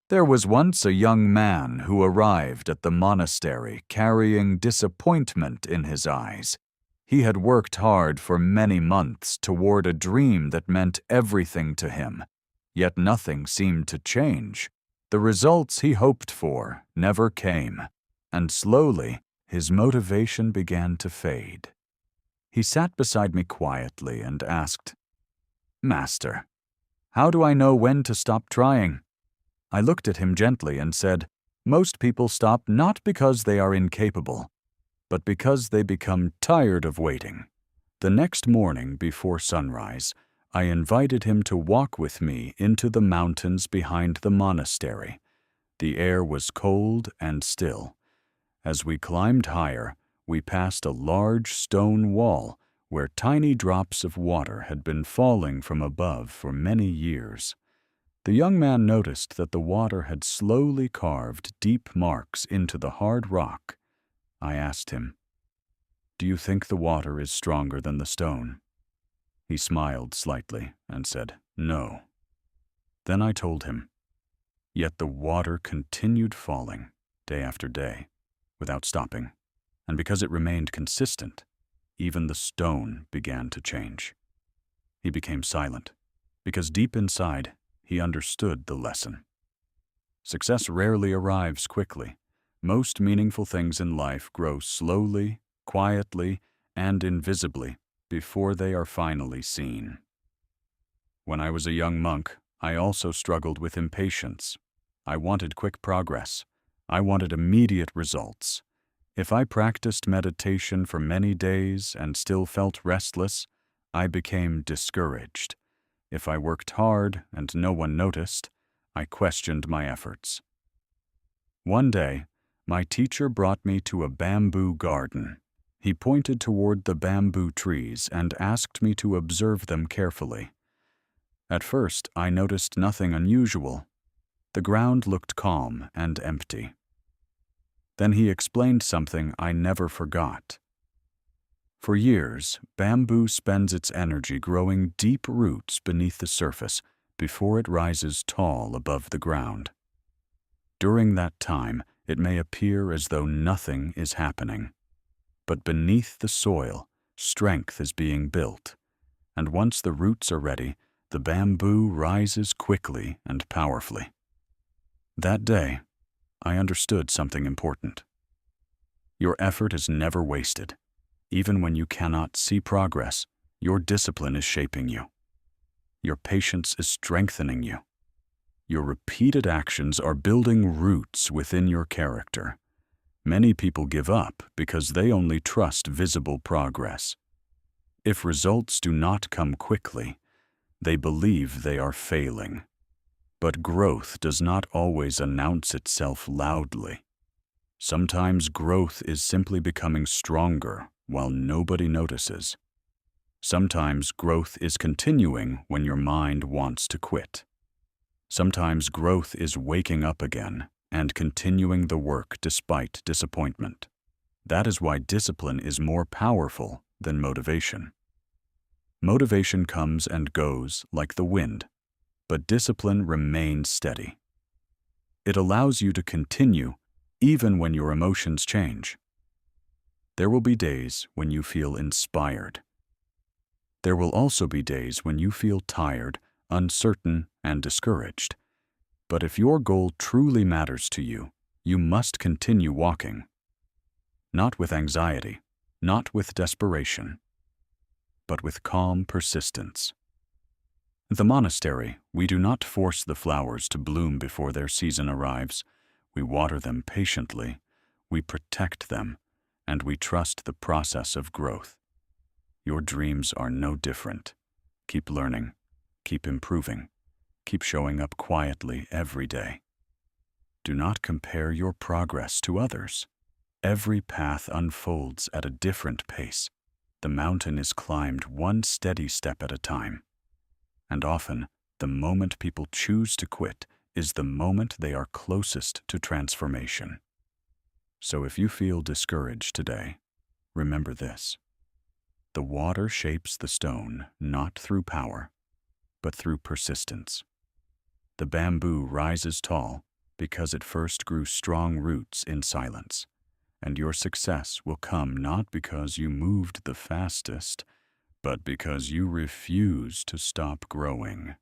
There was once a young man who arrived at the monastery carrying disappointment in his eyes. He had worked hard for many months toward a dream that meant everything to him, yet nothing seemed to change. The results he hoped for never came, and slowly his motivation began to fade. He sat beside me quietly and asked, "Master, how do I know when to stop trying?" I looked at him gently and said, "Most people stop not because they are incapable, but because they become tired of waiting." The next morning before sunrise, I invited him to walk with me into the mountains behind the monastery. The air was cold and still. As we climbed higher, we passed a large stone wall where tiny drops of water had been falling from above for many years. The young man noticed that the water had slowly carved deep marks into the hard rock. I asked him, "Do you think the water is stronger than the stone?" He smiled slightly and said, "No." Then I told him, "Yet the water continued falling day after day without stopping, and because it remained consistent, even the stone began to change." He became silent, because deep inside, he understood the lesson. Success rarely arrives quickly. Most meaningful things in life grow slowly, quietly, and invisibly before they are finally seen. When I was a young monk, I also struggled with impatience. I wanted quick progress. I wanted immediate results. If I practiced meditation for many days and still felt restless, I became discouraged. If I worked hard and no one noticed, I questioned my efforts. One day, my teacher brought me to a bamboo garden. He pointed toward the bamboo trees and asked me to observe them carefully. At first, I noticed nothing unusual. The ground looked calm and empty. Then he explained something I never forgot. For years, bamboo spends its energy growing deep roots beneath the surface before it rises tall above the ground. During that time, it may appear as though nothing is happening. But beneath the soil, strength is being built, and once the roots are ready, the bamboo rises quickly and powerfully. That day, I understood something important. Your effort is never wasted. Even when you cannot see progress, your discipline is shaping you. Your patience is strengthening you. Your repeated actions are building roots within your character. Many people give up because they only trust visible progress. If results do not come quickly, they believe they are failing. But growth does not always announce itself loudly. Sometimes growth is simply becoming stronger while nobody notices. Sometimes growth is continuing when your mind wants to quit. Sometimes growth is waking up again and continuing the work despite disappointment. That is why discipline is more powerful than motivation. Motivation comes and goes like the wind, but discipline remains steady. It allows you to continue even when your emotions change. There will be days when you feel inspired. There will also be days when you feel tired, uncertain, and discouraged. But if your goal truly matters to you, you must continue walking. Not with anxiety, not with desperation, but with calm persistence. At the monastery, we do not force the flowers to bloom before their season arrives. We water them patiently, we protect them, and we trust the process of growth. Your dreams are no different. Keep learning, keep improving, keep showing up quietly every day. Do not compare your progress to others. Every path unfolds at a different pace. The mountain is climbed one steady step at a time. And often, the moment people choose to quit is the moment they are closest to transformation. So if you feel discouraged today, remember this. The water shapes the stone not through power, but through persistence. The bamboo rises tall because it first grew strong roots in silence. And your success will come not because you moved the fastest, but because you refuse to stop growing.